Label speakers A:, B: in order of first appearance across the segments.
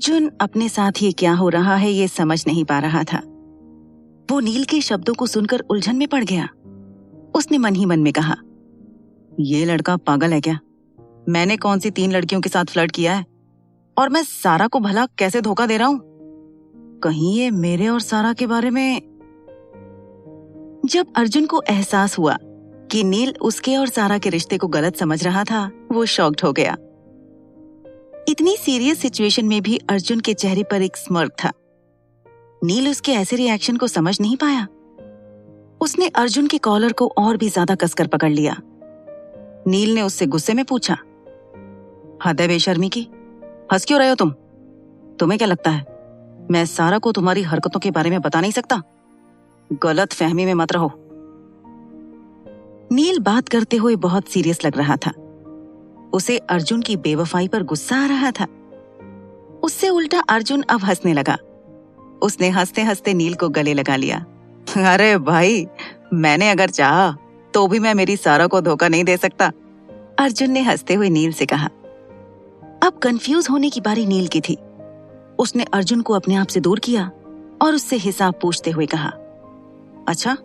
A: अर्जुन अपने साथ ये क्या हो रहा है ये समझ नहीं पा रहा था। वो नील के शब्दों को सुनकर उलझन में पड़ गया। उसने मन ही मन में कहा, ये लड़का पागल है क्या? मैंने कौन सी 3 लड़कियों के साथ फ्लर्ट किया है और मैं सारा को भला कैसे धोखा दे रहा हूं? कहीं ये मेरे और सारा के बारे में। जब अर्जुन को एहसास हुआ कि नील उसके और सारा के रिश्ते को गलत समझ रहा था, वो शॉक्ड हो गया। इतनी सीरियस सिचुएशन में भी अर्जुन के चेहरे पर एक स्mirk था। नील उसके ऐसे रिएक्शन को समझ नहीं पाया। उसने अर्जुन के कॉलर को और भी ज्यादा कसकर पकड़ लिया। नील ने उससे गुस्से में पूछा, हद है बेशर्मी की, हंस क्यों रहे हो तुम? तुम्हें क्या लगता है मैं सारा को तुम्हारी हरकतों के बारे में बता नहीं सकता? गलत फहमी में मत रहो। नील बात करते हुए बहुत सीरियस लग रहा था। उसे अर्जुन की बेवफाई पर गुस्सा आ रहा था। उससे उल्टा अर्जुन अब हंसने लगा। उसने हंसते हंसते नील को गले लगा लिया। अरे भाई, मैंने अगर चाहा तो भी मैं मेरी सारा को धोखा नहीं दे सकता, अर्जुन ने हंसते हुए नील से कहा। अब कंफ्यूज होने की बारी नील की थी। उसने अर्जुन को अपने आप से दूर किया और उससे हिसाब पूछते हुए कहा, अच्छा,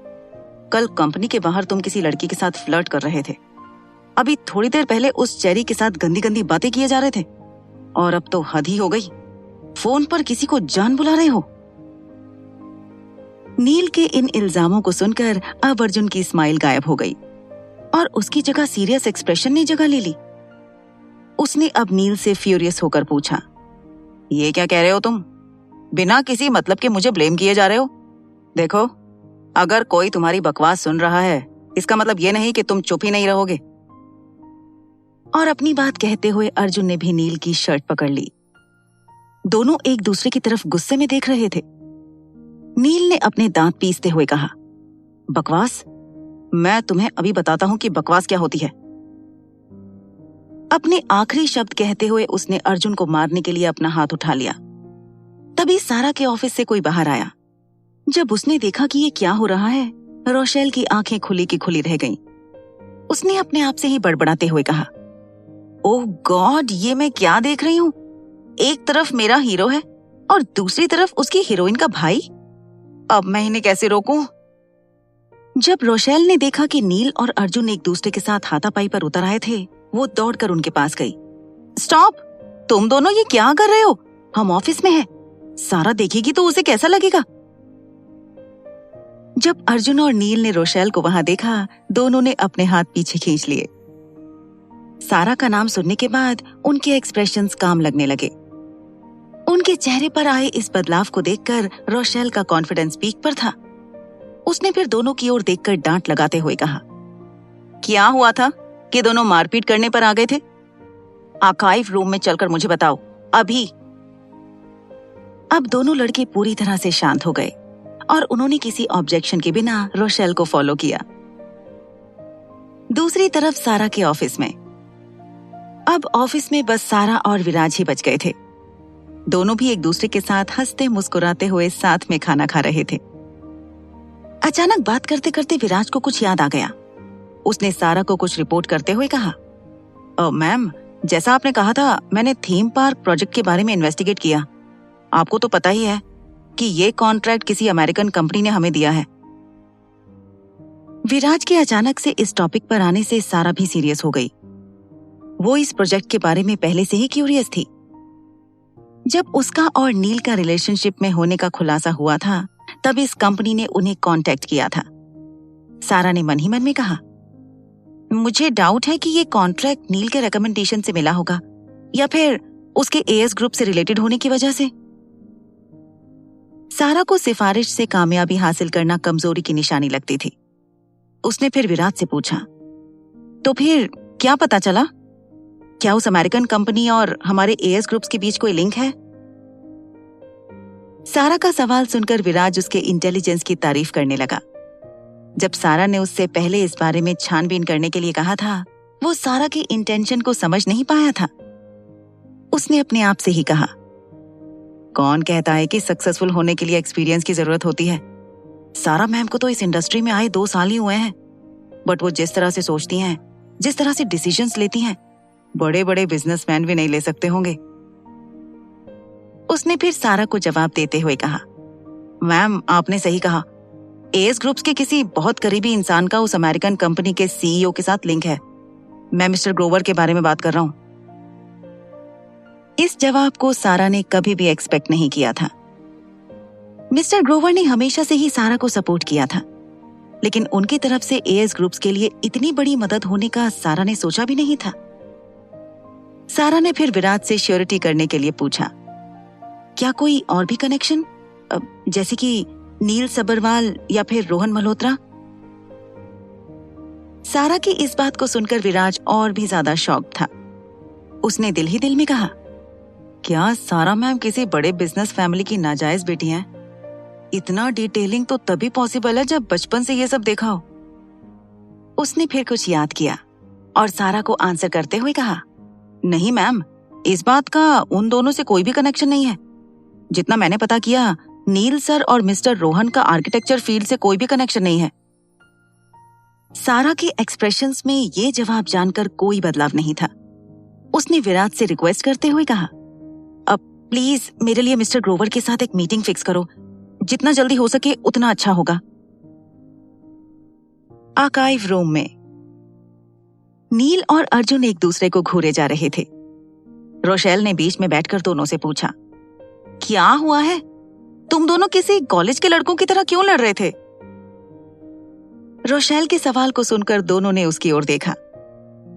A: कल कंपनी के बाहर तुम किसी लड़की के साथ फ्लर्ट कर रहे थे। अभी थोड़ी देर पहले उस चेरी के साथ गंदी गंदी बातें किए जा रहे थे और अब तो हद ही हो गई, फोन पर किसी को जान बुला रहे हो। नील के इन इल्जामों को सुनकर अब अर्जुन की स्माइल गायब हो गई और उसकी जगह सीरियस एक्सप्रेशन ने जगह ले ली। उसने अब नील से फ्यूरियस होकर पूछा, ये क्या कह रहे हो तुम? बिना किसी मतलब के मुझे ब्लेम किए जा रहे हो। देखो, अगर कोई तुम्हारी बकवास सुन रहा है, इसका मतलब ये नहीं कि तुम चुप ही नहीं रहोगे। और अपनी बात कहते हुए अर्जुन ने भी नील की शर्ट पकड़ ली। दोनों एक दूसरे की तरफ गुस्से में देख रहे थे। नील ने अपने दांत पीसते हुए कहा, बकवास? मैं तुम्हें अभी बताता हूं कि बकवास क्या होती है। अपने आखिरी शब्द कहते हुए उसने अर्जुन को मारने के लिए अपना हाथ उठा लिया। तभी सारा के ऑफिस से कोई बाहर आया। जब उसने देखा कि ये क्या हो रहा है, रोशेल की आंखें खुली की खुली रह गईं। उसने अपने आप से ही बड़बड़ाते हुए कहा, ओह गॉड, ये मैं क्या देख रही हूँ? एक तरफ मेरा हीरो है और दूसरी तरफ उसकी हीरोइन का भाई। अब मैं इन्हें कैसे रोकूं? जब रोशेल ने देखा कि नील और अर्जुन एक दूसरे के साथ हाथापाई पर उतर आए थे, वो दौड़कर उनके पास गई। स्टॉप! तुम दोनों ये क्या कर रहे हो? हम ऑफिस में हैं। सारा देखेगी तो उसे कैसा लगेगा? जब अर्जुन और नील ने रोशेल को वहां देखा, दोनों ने अपने हाथ पीछे खींच लिए। सारा का नाम सुनने के बाद उनके एक्सप्रेशंस काम लगने लगे। उनके चेहरे पर आए इस बदलाव को देखकर रोशेल का कॉन्फिडेंस पीक पर था। उसने फिर दोनों की ओर देखकर डांट लगाते हुए कहा, क्या हुआ था कि दोनों मारपीट करने पर आ गए थे? आर्काइव रूम में चलकर मुझे बताओ, अभी। अब दोनों लड़के पूरी तरह से शांत हो गए और उन्होंने किसी ऑब्जेक्शन के बिना रोशेल को फॉलो किया। दूसरी तरफ सारा के ऑफिस में। अब ऑफिस में बस सारा और विराज ही बच गए थे। दोनों भी एक दूसरे के साथ हंसते मुस्कुराते हुए साथ में खाना खा रहे थे। अचानक बात करते करते विराज को कुछ याद आ गया। उसने सारा को कुछ रिपोर्ट करते हुए कहा, मैम, जैसा आपने कहा था, मैंने थीम पार्क प्रोजेक्ट के बारे में इन्वेस्टिगेट किया। आपको तो पता ही है कि ये कॉन्ट्रैक्ट किसी अमेरिकन कंपनी ने हमें दिया है। विराज के अचानक से इस टॉपिक पर आने से सारा भी सीरियस हो गई। वो इस प्रोजेक्ट के बारे में पहले से ही क्यूरियस थी। जब उसका और नील का रिलेशनशिप में होने का खुलासा हुआ था, तब इस कंपनी ने उन्हें कांटेक्ट किया था। सारा ने मन ही मन में कहा, मुझे डाउट है कि ये कॉन्ट्रैक्ट नील के रिकमेंडेशन से मिला होगा या फिर उसके एएस ग्रुप से रिलेटेड होने की वजह से। सारा को सिफारिश से कामयाबी हासिल करना कमजोरी की निशानी लगती थी। उसने फिर विराज से पूछा, तो फिर क्या पता चला? क्या उस अमेरिकन कंपनी और हमारे एएस ग्रुप्स के बीच कोई लिंक है? सारा का सवाल सुनकर विराज उसके इंटेलिजेंस की तारीफ करने लगा। जब सारा ने उससे पहले इस बारे में छानबीन करने के लिए कहा था, वो सारा के इंटेंशन को समझ नहीं पाया था। उसने अपने आप से ही कहा, कौन कहता है कि सक्सेसफुल होने के लिए एक्सपीरियंस की जरूरत होती है? सारा मैम को तो इस इंडस्ट्री में आए 2 साल ही हुए हैं, बट वो जिस तरह से सोचती हैं, जिस तरह से डिसीजंस लेती हैं, बड़े बड़े बिजनेसमैन भी नहीं ले सकते होंगे। उसने फिर सारा को जवाब देते हुए कहा, मैम आपने सही कहा, एएस ग्रुप्स के किसी बहुत करीबी इंसान का उस अमेरिकन कंपनी के सीईओ के साथ लिंक है। मैं मिस्टर ग्रोवर के बारे में बात कर रहा हूं। इस जवाब को सारा ने कभी भी एक्सपेक्ट नहीं किया था। मिस्टर ग्रोवर ने हमेशा से ही सारा को सपोर्ट किया था, लेकिन उनकी तरफ से एएस ग्रुप्स के लिए इतनी बड़ी मदद होने का सारा ने सोचा भी नहीं था। सारा ने फिर विराज से श्योरिटी करने के लिए पूछा, क्या कोई और भी कनेक्शन, जैसे कि नील सबरवाल या फिर रोहन मल्होत्रा? सारा की इस बात को सुनकर विराज और भी ज्यादा शॉक था। उसने दिल ही दिल में कहा, क्या सारा मैम किसी बड़े बिजनेस फैमिली की नाजायज बेटी हैं? इतना डिटेलिंग तो तभी पॉसिबल है जब बचपन से ये सब देखा हो। उसने फिर कुछ याद किया और सारा को आंसर करते हुए कहा, नहीं मैम, इस बात का उन दोनों से कोई भी कनेक्शन नहीं है। जितना मैंने पता किया, नील सर और मिस्टर रोहन का आर्किटेक्चर फील्ड से कोई भी कनेक्शन नहीं है। सारा के एक्सप्रेशंस में ये जवाब जानकर कोई बदलाव नहीं था। उसने विराज से रिक्वेस्ट करते हुए कहा, अब प्लीज मेरे लिए मिस्टर ग्रोवर के साथ एक मीटिंग फिक्स करो, जितना जल्दी हो सके उतना अच्छा होगा। आर्काइव रूम में नील और अर्जुन एक दूसरे को घूरे जा रहे थे। रोशेल ने बीच में बैठकर दोनों से पूछा, क्या हुआ है? तुम दोनों किसी कॉलेज के लड़कों की तरह क्यों लड़ रहे थे? रोशेल के सवाल को सुनकर दोनों ने उसकी ओर देखा।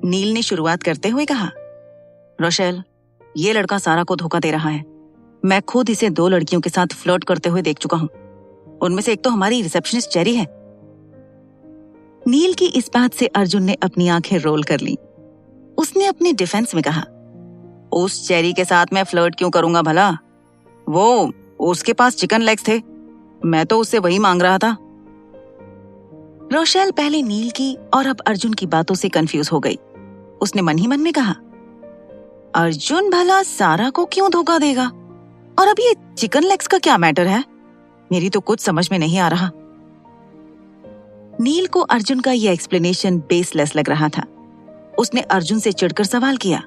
A: नील ने शुरुआत करते हुए कहा, रोशेल, ये लड़का सारा को धोखा दे रहा है। मैं खुद इसे 2 लड़कियों के साथ फ्लर्ट करते हुए देख चुका हूं। उनमें से एक तो हमारी रिसेप्शनिस्ट चेरी है। नील की इस बात से अर्जुन ने अपनी आंखें रोल कर ली। उसने अपने डिफेंस में कहा, उस चेरी के साथ मैं फ्लर्ट क्यों करूंगा भला? वो उसके पास चिकन लेग्स थे, मैं तो उससे वही मांग रहा था। रोशेल पहले नील की और अब अर्जुन की बातों से कंफ्यूज हो गई। उसने मन ही मन में कहा, अर्जुन भला सारा को क्यों धोखा देगा? और अब ये चिकन लेग्स का क्या मैटर है? मेरी तो कुछ समझ में नहीं आ रहा। नील को अर्जुन का ये एक्सप्लेनेशन बेसलेस लग रहा था। उसने अर्जुन से चिढ़कर सवाल किया,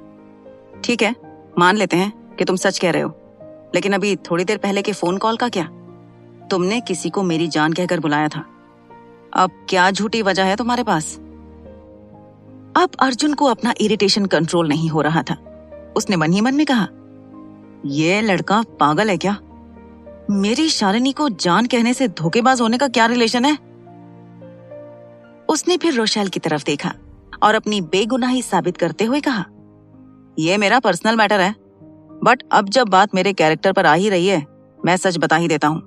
A: ठीक है, मान लेते हैं कि तुम सच कह रहे हो, लेकिन अभी थोड़ी देर पहले के फोन कॉल का क्या? तुमने किसी को मेरी जान कहकर बुलाया था। अब क्या झूठी वजह है तुम्हारे पास? अब अर्जुन को अपना इरिटेशन कंट्रोल नहीं हो रहा था। उसने मन ही मन में कहा, ये लड़का पागल है क्या? मेरी शालिनी को जान कहने से धोखेबाज होने का क्या रिलेशन है? उसने फिर रोशेल की तरफ देखा और अपनी बेगुनाही साबित करते हुए कहा, यह मेरा पर्सनल मैटर है, बट अब जब बात मेरे कैरेक्टर पर आ ही रही है, मैं सच बता ही देता हूं।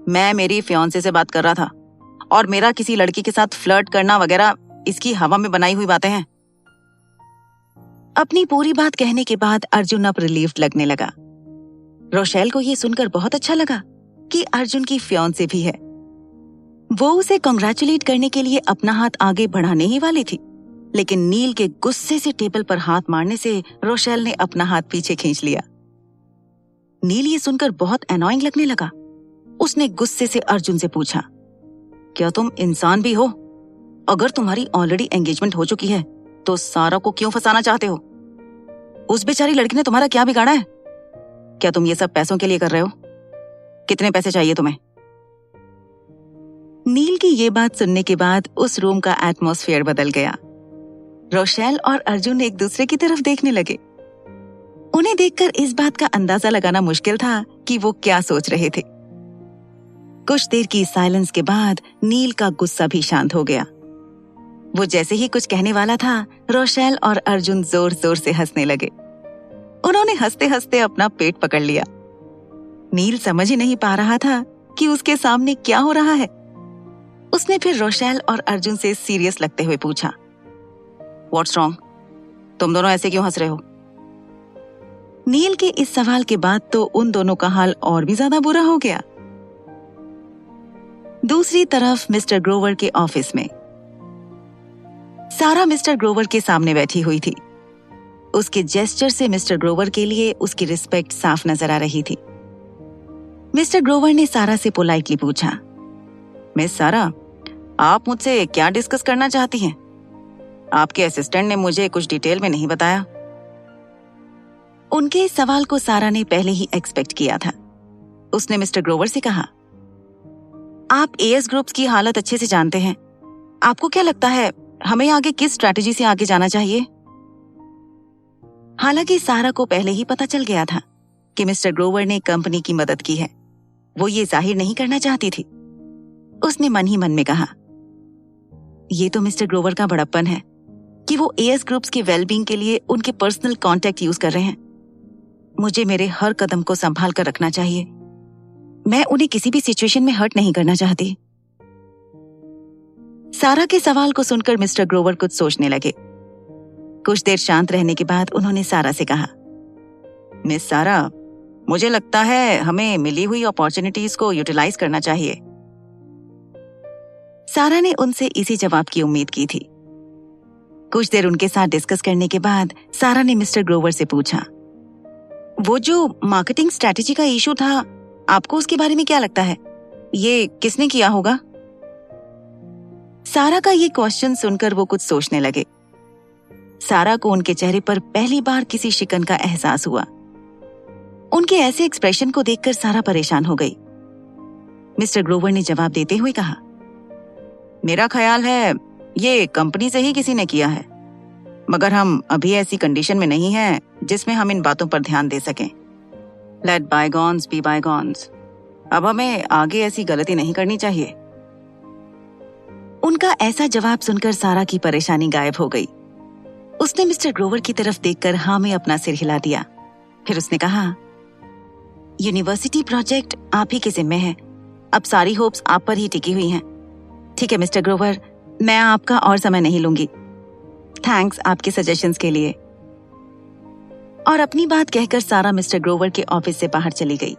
A: मैं मेरी फियांसे से बात कर रहा था और मेरा किसी लड़की के साथ फ्लर्ट करना वगैरह इसकी हवा में बनाई हुई बातें हैं। अपनी पूरी बात कहने के बाद अर्जुन अब रिलीव्ड लगने लगा। रोशेल को यह सुनकर बहुत अच्छा लगा कि अर्जुन की फियांसे भी है। वो उसे कांग्रेचुलेट करने के लिए अपना हाथ आगे बढ़ाने ही वाली थी, लेकिन नील के गुस्से से टेबल पर हाथ मारने से रोशेल ने अपना हाथ पीछे खींच लिया। नील ये सुनकर बहुत एनॉइंग लगने लगा। उसने गुस्से से अर्जुन से पूछा, क्या तुम इंसान भी हो? अगर तुम्हारी ऑलरेडी एंगेजमेंट हो चुकी है तो सारा को क्यों फंसाना चाहते हो? उस बेचारी लड़की ने तुम्हारा क्या बिगाड़ा है? क्या तुम ये सब पैसों के लिए कर रहे हो? कितने पैसे चाहिए तुम्हें? नील की ये बात सुनने के बाद उस रूम का एटमॉस्फेयर बदल गया। रोशेल और अर्जुन एक दूसरे की तरफ देखने लगे। उन्हें देखकर इस बात का अंदाजा लगाना मुश्किल था कि वो क्या सोच रहे थे। कुछ देर की साइलेंस के बाद नील का गुस्सा भी शांत हो गया। वो जैसे ही कुछ कहने वाला था, रोशेल और अर्जुन जोर जोर से हंसने लगे। उन्होंने हंसते हंसते अपना पेट पकड़ लिया। नील समझ ही नहीं पा रहा था कि उसके सामने क्या हो रहा है। उसने फिर रोशेल और अर्जुन से सीरियस लगते हुए पूछा, व्हाट्स रॉन्ग? तुम दोनों ऐसे क्यों हंस रहे हो? नील के इस सवाल के बाद तो उन दोनों का हाल और भी ज्यादा बुरा हो गया। दूसरी तरफ मिस्टर ग्रोवर के ऑफिस में सारा मिस्टर ग्रोवर के सामने बैठी हुई थी। उसके जेस्चर से मिस्टर ग्रोवर के लिए उसकी रिस्पेक्ट साफ नजर आ रही थी। मिस्टर ग्रोवर ने सारा से पोलाइटली पूछा, मिस सारा, आप मुझसे क्या डिस्कस करना चाहती हैं? आपके असिस्टेंट ने मुझे कुछ डिटेल में नहीं बताया। उनके इस सवाल को सारा ने पहले ही एक्सपेक्ट किया था। उसने मिस्टर ग्रोवर से कहा, आप एएस ग्रुप्स की हालत अच्छे से जानते हैं। आपको क्या लगता है हमें आगे किस स्ट्रैटेजी से आगे जाना चाहिए? हालांकि सारा को पहले ही पता चल गया था कि मिस्टर ग्रोवर ने कंपनी की मदद की है। वो ये जाहिर नहीं करना चाहती थी। उसने मन ही मन में कहा, ये तो मिस्टर ग्रोवर का बड़प्पन है कि वो एएस ग्रुप्स की वेलबींग के लिए उनके पर्सनल कॉन्टैक्ट यूज कर रहे हैं। मुझे मेरे हर कदम को संभाल कर रखना चाहिए। मैं उन्हें किसी भी सिचुएशन में हर्ट नहीं करना चाहती। सारा के सवाल को सुनकर मिस्टर ग्रोवर कुछ सोचने लगे। कुछ देर शांत रहने के बाद उन्होंने सारा से कहा, मिस सारा, मुझे लगता है हमें मिली हुई अपॉर्चुनिटीज को यूटिलाइज करना चाहिए। सारा ने उनसे इसी जवाब की उम्मीद की थी। कुछ देर उनके साथ डिस्कस करने के बाद सारा ने मिस्टर ग्रोवर से पूछा, वो जो मार्केटिंग स्ट्रैटेजी का इशू था, आपको उसके बारे में क्या लगता है? ये किसने किया होगा? सारा का ये क्वेश्चन सुनकर वो कुछ सोचने लगे। सारा को उनके चेहरे पर पहली बार किसी शिकन का एहसास हुआ। उनके ऐसे एक्सप्रेशन को देखकर सारा परेशान हो गई। मिस्टर ग्रोवर ने जवाब देते हुए कहा, मेरा ख्याल है ये कंपनी से ही किसी ने किया है, मगर हम अभी ऐसी कंडीशन में नहीं हैं जिसमें हम इन बातों पर ध्यान दे सकें। Let bygones be bygones. अब हमें आगे ऐसी गलती नहीं करनी चाहिए। उनका ऐसा जवाब सुनकर सारा की परेशानी गायब हो गई। उसने मिस्टर ग्रोवर की तरफ देखकर हाँ में अपना सिर हिला दिया। फिर उसने कहा, यूनिवर्सिटी प्रोजेक्ट आप ही के जिम्मे है। अब सारी होप्स आप पर ही टिकी हुई हैं। ठीक है मिस्टर ग्रोवर, मैं आपका और समय नहीं लूंगी। थैंक्स आपके सजेशंस के लिए। और अपनी बात कहकर सारा मिस्टर ग्रोवर के ऑफिस से बाहर चली गई।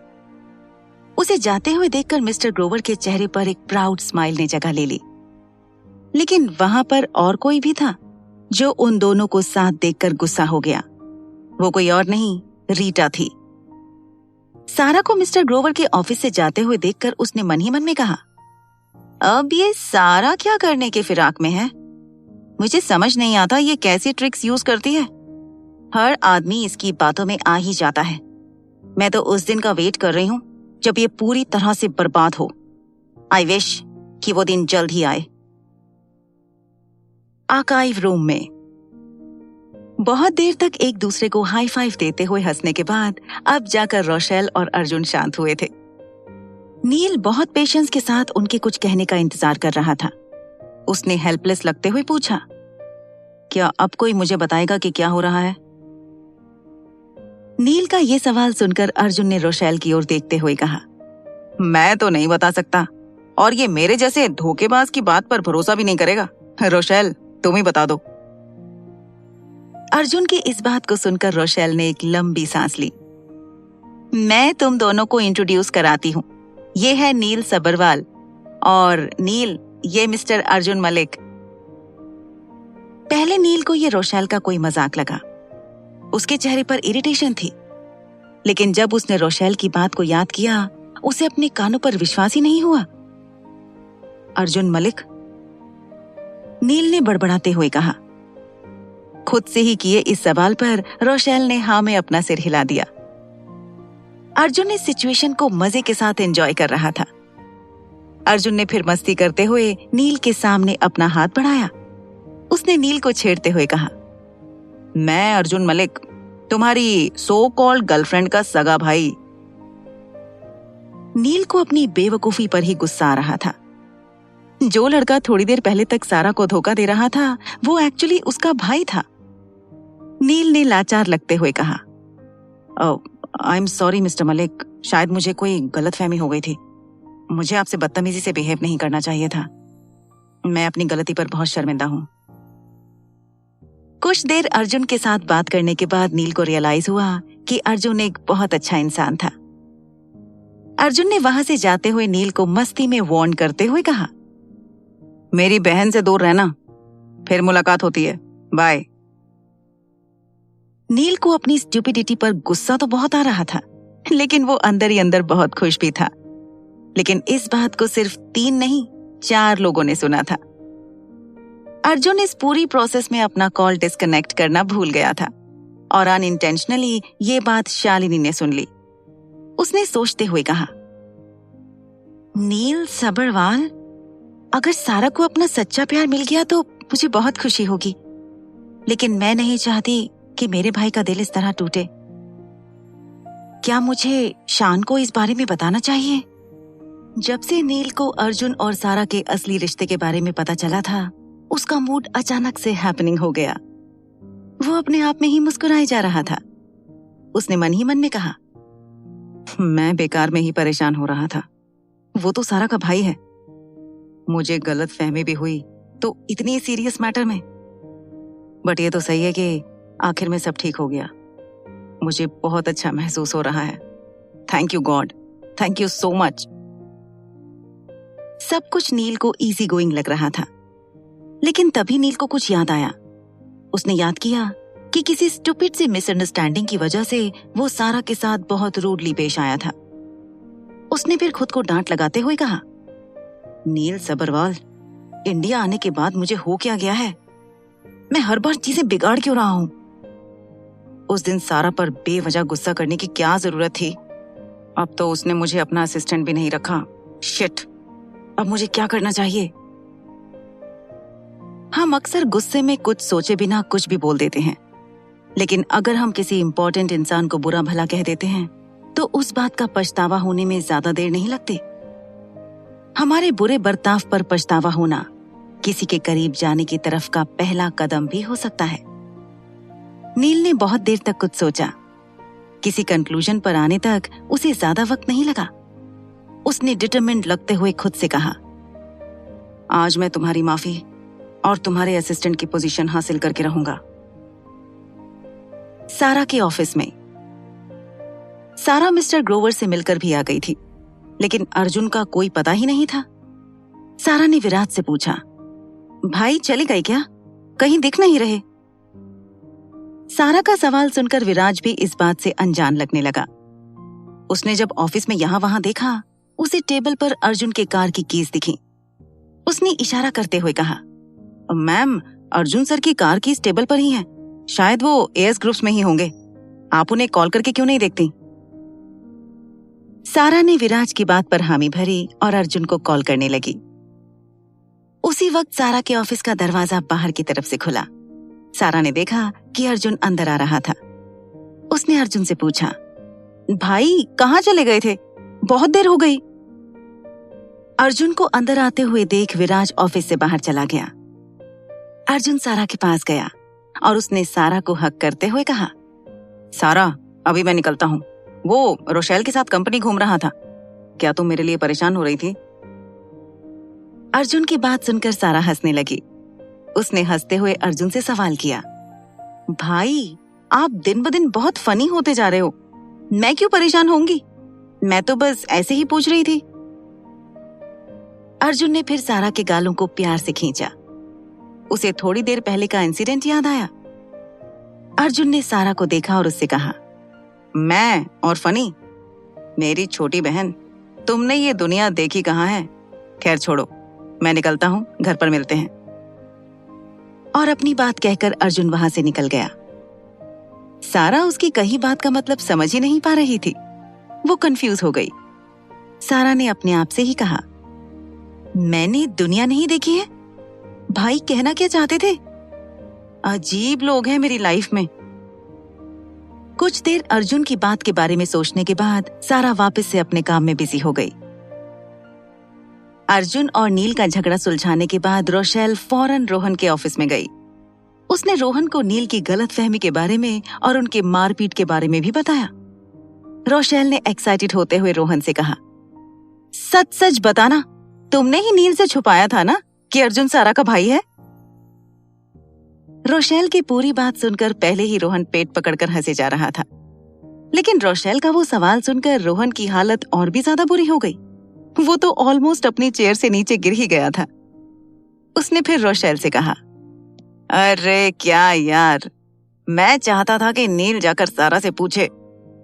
A: उसे जाते हुए देखकर मिस्टर ग्रोवर के चेहरे पर एक प्राउड स्माइल ने जगह ले ली। लेकिन वहां पर और कोई भी था जो उन दोनों को साथ देखकर गुस्सा हो गया। वो कोई और नहीं, रीटा थी। सारा को मिस्टर ग्रोवर के ऑफिस से जाते हुए देखकर उसने मन ही मन में कहा, अब ये सारा क्या करने के फिराक में है? मुझे समझ नहीं आता ये कैसी ट्रिक्स यूज करती है। हर आदमी इसकी बातों में आ ही जाता है। मैं तो उस दिन का वेट कर रही हूँ जब ये पूरी तरह से बर्बाद हो। आई विश कि वो दिन जल्द ही आए। आर्काइव रूम में बहुत देर तक एक दूसरे को हाई फाइव देते हुए हंसने के बाद अब जाकर रोशेल और अर्जुन शांत हुए थे। नील बहुत पेशेंस के साथ उनके कुछ कहने का इंतजार कर रहा था। उसने हेल्पलेस लगते हुए पूछा, क्या अब कोई मुझे बताएगा कि क्या हो रहा है? नील का ये सवाल सुनकर अर्जुन ने रोशेल की ओर देखते हुए कहा, मैं तो नहीं बता सकता, और ये मेरे जैसे धोखेबाज की बात पर भरोसा भी नहीं करेगा। रोशेल, तुम ही बता दो। अर्जुन की इस बात को सुनकर रोशेल ने एक लंबी सांस ली। मैं तुम दोनों को इंट्रोड्यूस कराती हूँ। ये है नील सबरवाल, और नील, ये मिस्टर अर्जुन मलिक। पहले नील को ये रोशेल का कोई मजाक लगा। उसके चेहरे पर इरिटेशन थी। लेकिन जब उसने रोशेल की बात को याद किया, उसे अपने कानों पर विश्वास ही नहीं हुआ। अर्जुन मलिक? नील ने बड़बड़ाते हुए कहा। खुद से ही किए इस सवाल पर रोशेल ने हाँ में अपना सिर हिला दिया। अर्जुन इस सिचुएशन को मजे के साथ एंजॉय कर रहा था। अर्जुन ने फिर मस्ती करते हुए नील के सामने अपना हाथ बढ़ाया। उसने नील को छेड़ते हुए कहा, मैं अर्जुन मलिक, तुम्हारी सो कॉल्ड गर्लफ्रेंड का सगा भाई। नील को अपनी बेवकूफी पर ही गुस्सा आ रहा था। जो लड़का थोड़ी देर पहले तक सारा को धोखा दे रहा था, वो एक्चुअली उसका भाई था। नील ने लाचार लगते हुए कहा, I am sorry mister Malik, शायद मुझे कोई गलतफहमी हो गई थी। मुझे आपसे बदतमीजी से बिहेव नहीं करना चाहिए था। मैं अपनी गलती पर बहुत शर्मिंदा हूँ। कुछ देर अर्जुन के साथ बात करने के बाद नील को रियलाइज हुआ कि अर्जुन एक बहुत अच्छा इंसान था। अर्जुन ने वहां से जाते हुए नील को मस्ती में वार्न करते हुए कहा, मेरी बहन से दूर रहना, फिर मुलाकात होती है, बाय। नील को अपनी स्टूपिडिटी पर गुस्सा तो बहुत आ रहा था, लेकिन वो अंदर ही अंदर बहुत खुश भी था। लेकिन इस बात को सिर्फ 3 नहीं 4 लोगों ने सुना था। अर्जुन इस पूरी प्रोसेस में अपना कॉल डिस्कनेक्ट करना भूल गया था और अनइंटेंशनली ये बात शालिनी ने सुन ली। उसने सोचते हुए कहा, नील सबरवाल, अगर सारा को अपना सच्चा प्यार मिल गया तो मुझे बहुत खुशी होगी, लेकिन मैं नहीं चाहती कि मेरे भाई का दिल इस तरह टूटे। क्या मुझे शान को इस बारे में बताना चाहिए? जब से नील को अर्जुन और सारा के असली रिश्ते के बारे में पता चला था, उसका मूड अचानक से हैपनिंग हो गया। वो अपने आप में ही मुस्कुराए जा रहा था। उसने मन ही मन में कहा, मैं बेकार में ही परेशान हो रहा था। वो तो सारा का भाई है। मुझे गलत फहमी भी हुई तो इतनी सीरियस मैटर में। बट ये तो सही है कि आखिर में सब ठीक हो गया। मुझे बहुत अच्छा महसूस हो रहा है। Thank you God, thank you so much. सब कुछ नील को इजी गोइंग लग रहा था, लेकिन तभी नील को कुछ याद आया। उसने याद किया कि किसी स्टूपिड सी मिसअंडरस्टैंडिंग की वजह से वो सारा के साथ बहुत रूडली पेश आया था। उसने फिर खुद को डांट लगाते हुए कहा, नील सबरवाल, इंडिया आने के बाद मुझे हो क्या गया है? मैं हर बार चीजें बिगाड़ क्यों रहा हूं? उस दिन सारा पर बेवजह गुस्सा करने की क्या जरूरत थी? अब तो उसने मुझे अपना असिस्टेंट भी नहीं रखा। शिट, अब मुझे क्या करना चाहिए? हम अक्सर गुस्से में कुछ सोचे बिना कुछ भी बोल देते हैं, लेकिन अगर हम किसी इंपॉर्टेंट इंसान को बुरा भला कह देते हैं तो उस बात का पछतावा होने में ज्यादा देर नहीं लगती। हमारे बुरे बर्ताव पर पछतावा होना किसी के करीब जाने की तरफ का पहला कदम भी हो सकता है। नील ने बहुत देर तक कुछ सोचा। किसी कंक्लूजन पर आने तक उसे ज्यादा वक्त नहीं लगा। उसने डिटरमिन्ड लगते हुए खुद से कहा, आज मैं तुम्हारी माफी और तुम्हारे असिस्टेंट की पोजीशन हासिल करके रहूंगा। सारा के ऑफिस में सारा मिस्टर ग्रोवर से मिलकर भी आ गई थी, लेकिन अर्जुन का कोई पता ही नहीं था। सारा ने विराज से पूछा, भाई चले गए क्या? कहीं दिख नहीं रहे। सारा का सवाल सुनकर विराज भी इस बात से अनजान लगने लगा। उसने जब ऑफिस में यहां वहां देखा, उसे टेबल पर अर्जुन के कार की कीज दिखी। उसने इशारा करते हुए कहा, मैम, अर्जुन सर की कार कीज टेबल पर ही हैं। शायद वो एएस ग्रुप्स में ही होंगे। आप उन्हें कॉल करके क्यों नहीं देखती? सारा ने विराज की बात पर हामी भरी और अर्जुन को कॉल करने लगी। उसी वक्त सारा के ऑफिस का दरवाजा बाहर की तरफ से खुला। सारा ने देखा कि अर्जुन अंदर आ रहा था। उसने अर्जुन से पूछा, भाई कहाँ चले गए थे? बहुत देर हो गई। अर्जुन को अंदर आते हुए देख विराज ऑफिस से बाहर चला गया। अर्जुन सारा के पास गया और उसने सारा को हक करते हुए कहा, सारा, अभी मैं निकलता हूँ। वो रोशेल के साथ कंपनी घूम रहा था। क्या तुम मेरे लिए परेशान हो रही थी? अर्जुन की बात सुनकर सारा हंसने लगी। उसने हंसते हुए अर्जुन से सवाल किया, भाई आप दिन ब दिन बहुत फनी होते जा रहे हो। मैं क्यों परेशान होंगी? मैं तो बस ऐसे ही पूछ रही थी। अर्जुन ने फिर सारा के गालों को प्यार से खींचा। उसे थोड़ी देर पहले का इंसिडेंट याद आया। अर्जुन ने सारा को देखा और उससे कहा, मैं और फनी? मेरी छोटी बहन, तुमने ये दुनिया देखी कहाँ है? खैर छोड़ो, मैं निकलता हूँ, घर पर मिलते हैं। और अपनी बात कहकर अर्जुन वहां से निकल गया। सारा उसकी कही बात का मतलब समझ ही नहीं पा रही थी। वो कंफ्यूज हो गई। सारा ने अपने आप से ही कहा, मैंने दुनिया नहीं देखी है? भाई कहना क्या चाहते थे? अजीब लोग हैं मेरी लाइफ में। कुछ देर अर्जुन की बात के बारे में सोचने के बाद सारा वापस से अपने काम में बिजी हो गई। अर्जुन और नील का झगड़ा सुलझाने के बाद रोशेल फौरन रोहन के ऑफिस में गई। उसने रोहन को नील की गलतफहमी के बारे में और उनके मारपीट के बारे में भी बताया। रोशेल ने एक्साइटेड होते हुए रोहन से कहा, सच सच बताना, तुमने ही नील से छुपाया था ना कि अर्जुन सारा का भाई है? रोशेल की पूरी बात सुनकर पहले ही रोहन पेट पकड़कर हंसे जा रहा था, लेकिन रोशेल का वो सवाल सुनकर रोहन की हालत और भी ज्यादा बुरी हो गई। वो तो ऑलमोस्ट अपनी चेयर से नीचे गिर ही गया था। उसने फिर रोशेल से कहा, अरे क्या यार, मैं चाहता था कि नील जाकर सारा से पूछे,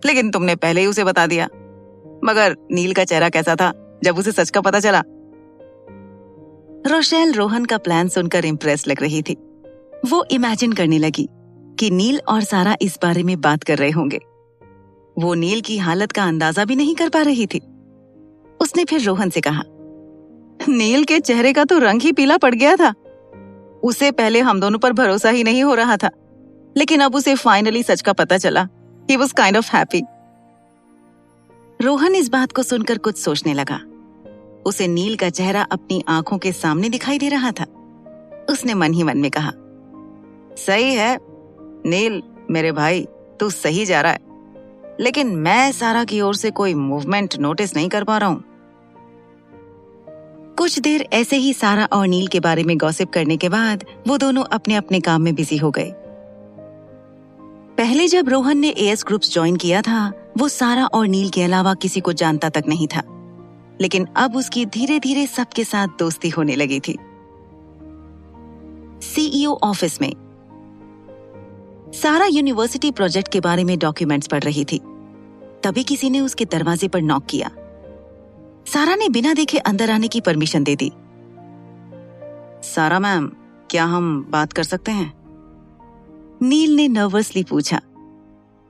A: लेकिन तुमने पहले ही उसे बता दिया। मगर नील का चेहरा कैसा था जब उसे सच का पता चला? रोशेल रोहन का प्लान सुनकर इम्प्रेस लग रही थी। वो इमेजिन करने लगी, कि नील और सारा इस बारे में बात कर रहे होंगे। वो नील की हालत का अंदाजा भी नहीं कर पा रही थी। उसने फिर रोहन से कहा, नील के चेहरे का तो रंग ही पीला पड़ गया था। उसे पहले हम दोनों पर भरोसा ही नहीं हो रहा था, लेकिन अब उसे फाइनली सच का पता चला। He was kind of happy. Rohan इस बात को सुनकर कुछ सोचने लगा। उसे नील का चेहरा अपनी आंखों के सामने दिखाई दे रहा था। उसने मन ही मन में कहा, सही है नील मेरे भाई, तू सही जा रहा है, लेकिन मैं सारा की ओर से कोई मूवमेंट नोटिस नहीं कर पा रहा हूं। कुछ देर ऐसे ही सारा और नील के बारे में गॉसिप करने के बाद वो दोनों अपने अपने काम में बिजी हो गए। पहले जब रोहन ने एएस ग्रुप्स ज्वाइन किया था, वो सारा और नील के अलावा किसी को जानता तक नहीं था, लेकिन अब उसकी धीरे धीरे सबके साथ दोस्ती होने लगी थी। सीईओ ऑफिस में सारा यूनिवर्सिटी प्रोजेक्ट के बारे में डॉक्यूमेंट्स पढ़ रही थी। तभी किसी ने उसके दरवाजे पर नॉक किया। सारा ने बिना देखे अंदर आने की परमिशन दे दी। सारा मैम, क्या हम बात कर सकते हैं? नील ने नर्वसली पूछा।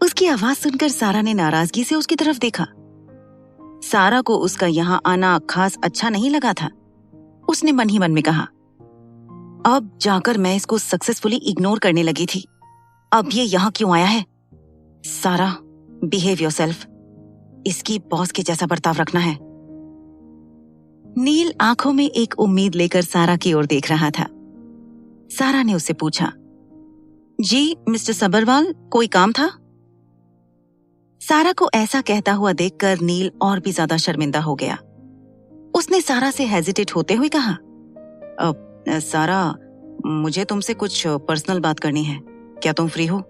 A: उसकी आवाज सुनकर सारा ने नाराजगी से उसकी तरफ देखा। सारा को उसका यहाँ आना खास अच्छा नहीं लगा था। उसने मन ही मन में कहा, अब जाकर मैं इसको सक्सेसफुली इग्नोर करने लगी थी, अब ये यहाँ क्यों आया है? सारा, बिहेव योरसेल्फ। इसकी बॉस के जैसा बर्ताव रखना है। नील आंखों में एक उम्मीद लेकर सारा की ओर देख रहा था। सारा ने उससे पूछा, जी मिस्टर सबरवाल, कोई काम था? सारा को ऐसा कहता हुआ देखकर नील और भी ज्यादा शर्मिंदा हो गया। उसने सारा से हेजिटेट होते हुए कहा, सारा, मुझे तुमसे कुछ पर्सनल बात करनी है, क्या तुम फ्री हो?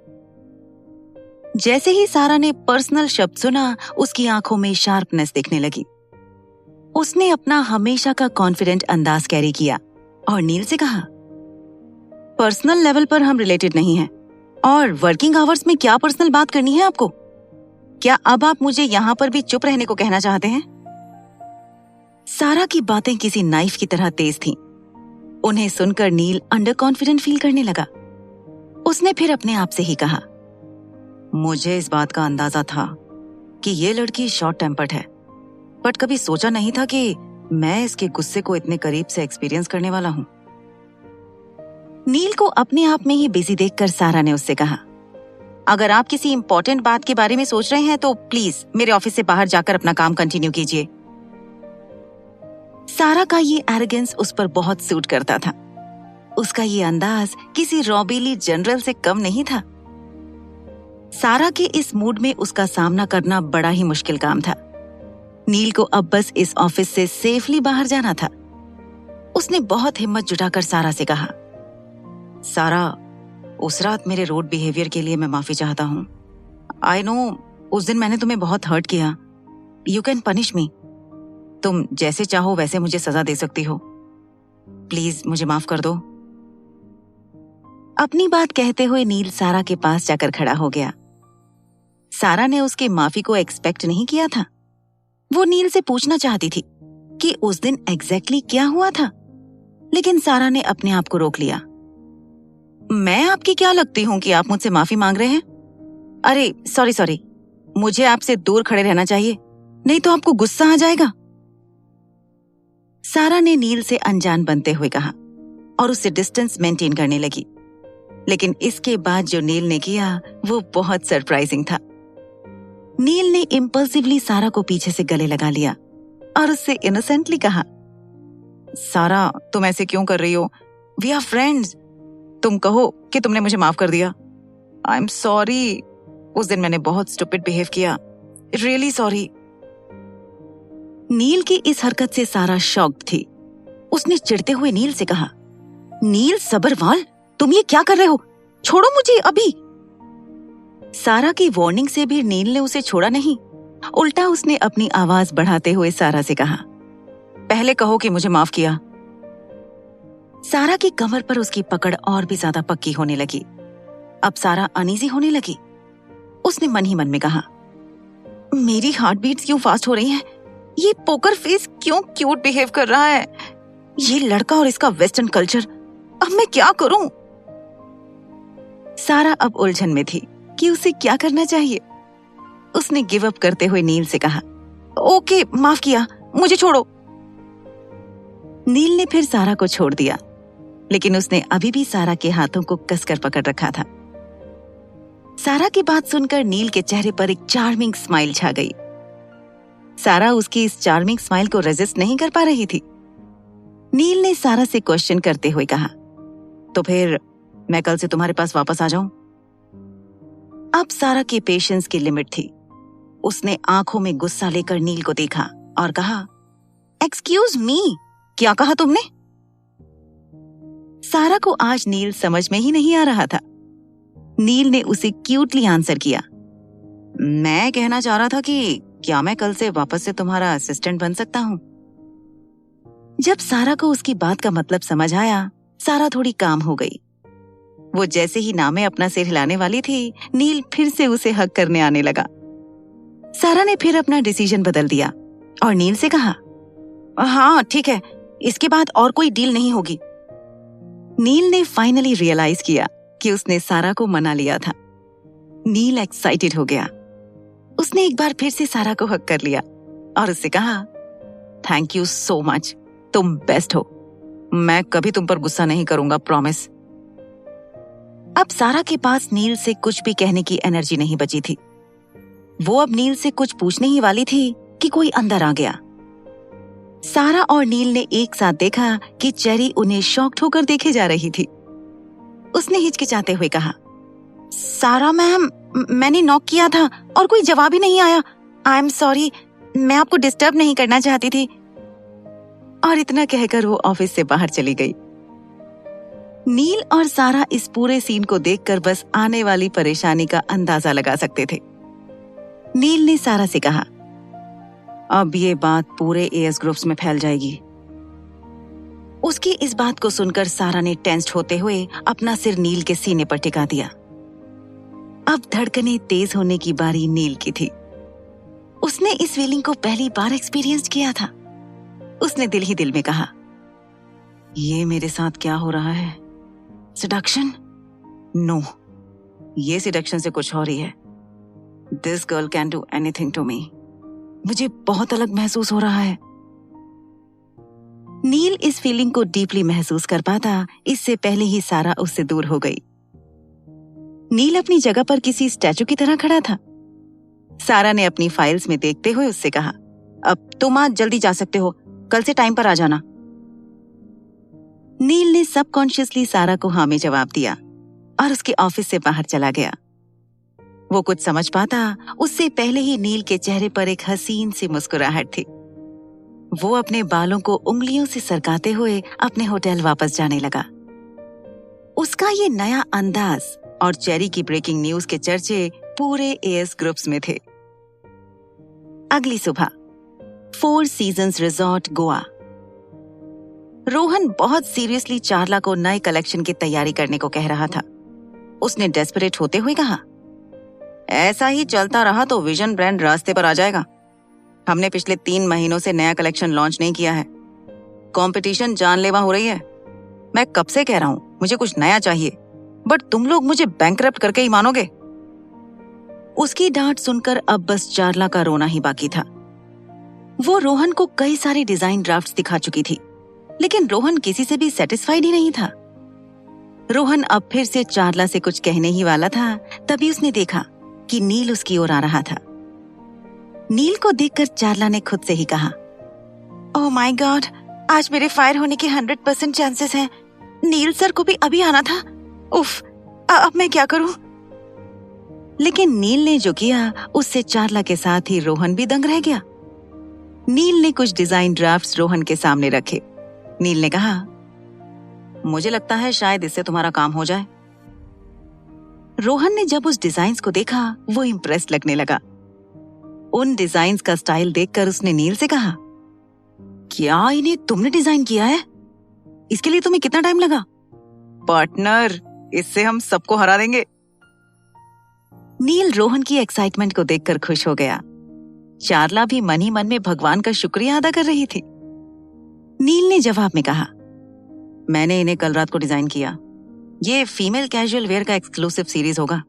A: जैसे ही सारा ने पर्सनल शब्द सुना, उसकी आंखों में शार्पनेस दिखने लगी। उसने अपना हमेशा का कॉन्फिडेंट अंदाज कैरी किया और नील से कहा, पर्सनल लेवल पर हम रिलेटेड नहीं हैं, और वर्किंग आवर्स में क्या पर्सनल बात करनी है आपको? क्या अब आप मुझे यहाँ पर भी चुप रहने को कहना चाहते हैं? सारा की बातें किसी नाइफ की तरह तेज थीं। उन्हें सुनकर नील अंडर कॉन्फिडेंट फील करने लगा। उसने फिर अपने आप से ही कहा, मुझे इस बात का अंदाजा था कि ये लड़की शॉर्ट टेम्पर्ड है, बट कभी सोचा नहीं था कि मैं इसके गुस्से को इतने करीब से एक्सपीरियंस करने वाला हूं। नील को अपने आप में ही बिजी देखकर सारा ने उससे कहा, अगर आप किसी इंपॉर्टेंट बात के बारे में सोच रहे हैं तो प्लीज मेरे ऑफिस से बाहर जाकर अपना काम कंटिन्यू कीजिए। सारा का ये एरोगेंस उस पर बहुत सूट करता था। उसका ये अंदाज किसी रॉबीली जनरल से कम नहीं था। सारा के इस मूड में उसका सामना करना बड़ा ही मुश्किल काम था। नील को अब बस इस ऑफिस से सेफली बाहर जाना था। उसने बहुत हिम्मत जुटाकर सारा से कहा, सारा, उस रात मेरे रूड बिहेवियर के लिए मैं माफी चाहता हूं। आई नो उस दिन मैंने तुम्हें बहुत हर्ट किया। You can punish me. तुम जैसे चाहो वैसे मुझे सजा दे सकती हो। प्लीज मुझे माफ कर दो। अपनी बात कहते हुए नील सारा के पास जाकर खड़ा हो गया। सारा ने उसकी माफी को एक्सपेक्ट नहीं किया था। वो नील से पूछना चाहती थी कि उस दिन एग्जैक्टली क्या हुआ था, लेकिन सारा ने अपने आप को रोक लिया। मैं आपकी क्या लगती हूं कि आप मुझसे माफी मांग रहे हैं? अरे सॉरी, मुझे आपसे दूर खड़े रहना चाहिए, नहीं तो आपको गुस्सा आ जाएगा। सारा ने नील से अनजान बनते हुए कहा और उससे डिस्टेंस मेंटेन करने लगी। लेकिन इसके बाद जो नील ने किया वो बहुत सरप्राइजिंग था। नील ने इम्पल्सिवली सारा को पीछे से गले लगा लिया और उससे इनोसेंटली कहा, सारा, तुम ऐसे क्यों कर रही हो? We are friends. तुम कहो कि तुमने मुझे माफ कर दिया। आई एम सॉरी, उस दिन मैंने बहुत स्टूपिड बिहेव किया। Really sorry. नील की इस हरकत से सारा शॉक्ड थी। उसने चिढ़ते हुए नील से कहा, नील सबरवाल, तुम ये क्या कर रहे हो? छोड़ो मुझे अभी। सारा की वार्निंग से भी नील ने उसे छोड़ा नहीं। उल्टा उसने अपनी आवाज बढ़ाते हुए सारा से कहा, पहले कहो कि मुझे माफ किया। सारा की कमर पर उसकी पकड़ और भी ज्यादा पक्की होने लगी। अब सारा अनईजी होने लगी। उसने मन ही मन में कहा, मेरी हार्ट बीट्स क्यों फास्ट हो रही हैं? ये पोकर फेस क्यों क्यूट बिहेव कर रहा है? ये लड़का और इसका वेस्टर्न कल्चर, अब मैं क्या करूं? सारा अब उलझन में थी कि उसे क्या करना चाहिए। उसने गिव अप करते हुए नील से कहा, ओके, माफ किया, मुझे छोड़ो। नील ने फिर सारा को छोड़ दिया, लेकिन उसने अभी भी सारा के हाथों को कसकर पकड़ रखा था। सारा की बात सुनकर नील के चेहरे पर एक चार्मिंग स्माइल छा गई। सारा उसकी इस चार्मिंग स्माइल को रेजिस्ट नहीं कर पा रही थी। नील ने सारा से क्वेश्चन करते हुए कहा, तो फिर मैं कल से तुम्हारे पास वापस आ जाऊं? अब सारा के पेशेंस की लिमिट थी। उसने आंखों में गुस्सा लेकर नील को देखा और कहा, एक्सक्यूज मी, क्या कहा तुमने? सारा को आज नील समझ में ही नहीं आ रहा था। नील ने उसे क्यूटली आंसर किया, मैं कहना चाह रहा था कि क्या मैं कल से वापस से तुम्हारा असिस्टेंट बन सकता हूं? जब सारा को उसकी बात का मतलब समझ आया, सारा थोड़ी काम हो गई। वो जैसे ही नामे अपना सिर हिलाने वाली थी, नील फिर से उसे हग करने आने लगा। सारा ने फिर अपना डिसीजन बदल दिया और नील से कहा, हाँ ठीक है, इसके बाद और कोई डील नहीं होगी। नील ने फाइनली रियलाइज किया कि उसने सारा को मना लिया था। नील एक्साइटेड हो गया। उसने एक बार फिर से सारा को हग कर लिया और उससे कहा, थैंक यू सो मच, तुम बेस्ट हो। मैं कभी तुम पर गुस्सा नहीं करूंगा, प्रॉमिस। अब सारा के पास नील से कुछ भी कहने की एनर्जी नहीं बची थी। वो अब नील से कुछ पूछने ही वाली थी कि कोई अंदर आ गया। सारा और नील ने एक साथ देखा कि चेरी उन्हें शॉक्ड होकर देखे जा रही थी। उसने हिचकिचाते हुए कहा, सारा मैम, मैंने नॉक किया था और कोई जवाब ही नहीं आया। आई एम सॉरी, मैं आपको डिस्टर्ब नहीं करना चाहती थी। और इतना कहकर वो ऑफिस से बाहर चली गई। नील और सारा इस पूरे सीन को देखकर बस आने वाली परेशानी का अंदाजा लगा सकते थे। नील ने सारा से कहा, अब ये बात पूरे एएस ग्रुप्स में फैल जाएगी। उसकी इस बात को सुनकर सारा ने टेंस्ड होते हुए अपना सिर नील के सीने पर टिका दिया। अब धड़कनें तेज होने की बारी नील की थी। उसने इस फीलिंग को पहली बार एक्सपीरियंस किया था। उसने दिल ही दिल में कहा, ये मेरे साथ क्या हो रहा है? सेडक्शन? नो, ये सेडक्शन से कुछ और ही है। This girl can do anything to me. मुझे बहुत अलग महसूस हो रहा है। नील इस फीलिंग को डीपली महसूस कर पाता, इससे पहले ही सारा उससे दूर हो गई। नील अपनी जगह पर किसी स्टैचू की तरह खड़ा था। सारा ने अपनी फाइल्स में देखते हुए उससे कहा, अब तुम आज जल्दी जा सकते हो, कल से टाइम पर आ जाना। नील ने सबकॉन्शियसली सारा को हाँ में जवाब दिया और उसके ऑफिस से बाहर चला गया। वो कुछ समझ पाता, उससे पहले ही नील के चेहरे पर एक हसीन सी मुस्कुराहट थी। वो अपने बालों को उंगलियों से सरकाते हुए अपने होटल वापस जाने लगा। उसका ये नया अंदाज और चेरी की ब्रेकिंग न्यूज के चर्चे पूरे एएस ग्रुप्स में थे। अगली सुबह, 4 सीजन्स रिजॉर्ट, गोवा। रोहन बहुत सीरियसली चारला को नए कलेक्शन की तैयारी करने को कह रहा था। उसने डेस्परेट होते हुए कहा, ऐसा ही चलता रहा तो विजन ब्रांड रास्ते पर आ जाएगा। हमने पिछले 3 महीनों से नया कलेक्शन लॉन्च नहीं किया है। कंपटीशन जानलेवा हो रही है। मैं कब से कह रहा हूं, मुझे कुछ नया चाहिए, बट तुम लोग मुझे बैंकरप्ट करके ही मानोगे। उसकी डांट सुनकर अब बस चारला का रोना ही बाकी था। वो रोहन को कई सारे डिजाइन ड्राफ्ट्स दिखा चुकी थी, लेकिन रोहन किसी से भी सेटिस्फाइड ही नहीं था। रोहन अब फिर से चारला से कुछ कहने ही वाला था, तभी उसने देखा कि नील उसकी ओर आ रहा था। नील को देखकर चारला ने खुद से ही कहा, ओह माय गॉड, आज मेरे फायर होने के 100% चांसेस हैं। नील सर को भी अभी आना था। उफ, अब मैं क्या करूं? लेकिन नील ने जो किया, उससे चारला के साथ ही रोहन भी दंग रह गया। नील ने कुछ डिजाइन ड्राफ्ट्स रोहन के सामने रखे। नील ने कहा, मुझे लगता है शायद इससे तुम्हारा काम हो जाए। रोहन ने जब उस डिजाइन्स को देखा, वो इम्प्रेस लगने लगा। उन डिजाइन्स का स्टाइल देखकर उसने नील से कहा, क्या इन्हें तुमने डिजाइन किया है? इसके लिए तुम्हें कितना टाइम लगा? पार्टनर, इससे हम सबको हरा देंगे। नील रोहन की एक्साइटमेंट को देखकर खुश हो गया। चारला भी मन ही मन में भगवान का शुक्रिया अदा कर रही थी। नील ने जवाब में कहा, मैंने इन्हें कल रात को डिजाइन किया। ये फीमेल कैजुअल वेयर का एक्सक्लूसिव सीरीज होगा।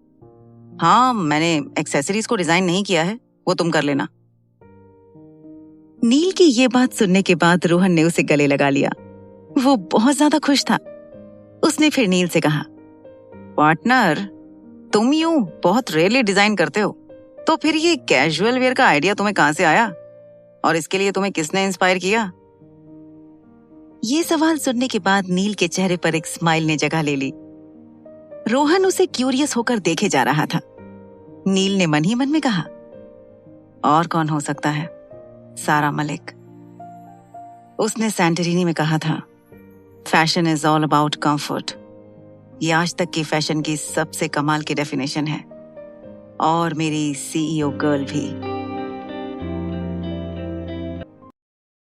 A: हाँ, मैंने एक्सेसरीज को डिजाइन नहीं किया है, वो तुम कर लेना। नील की ये बात सुनने के बाद रोहन ने उसे गले लगा लिया। वो बहुत ज्यादा खुश था। उसने फिर नील से कहा, पार्टनर, तुम यूं बहुत रेयरली डिजाइन करते हो, तो फिर ये कैजुअल वेयर का आइडिया तुम्हें कहां से आया और इसके लिए तुम्हें किसने इंस्पायर किया? ये सवाल सुनने के बाद नील के चेहरे पर एक स्माइल ने जगह ले ली। रोहन उसे क्यूरियस होकर देखे जा रहा था। नील ने मन ही मन में कहा, और कौन हो सकता है? सारा मलिक। उसने सैंटोरिनी में कहा था, fashion is all about comfort. ये आज तक की फैशन की सबसे कमाल की डेफिनेशन है, और मेरी CEO गर्ल भी।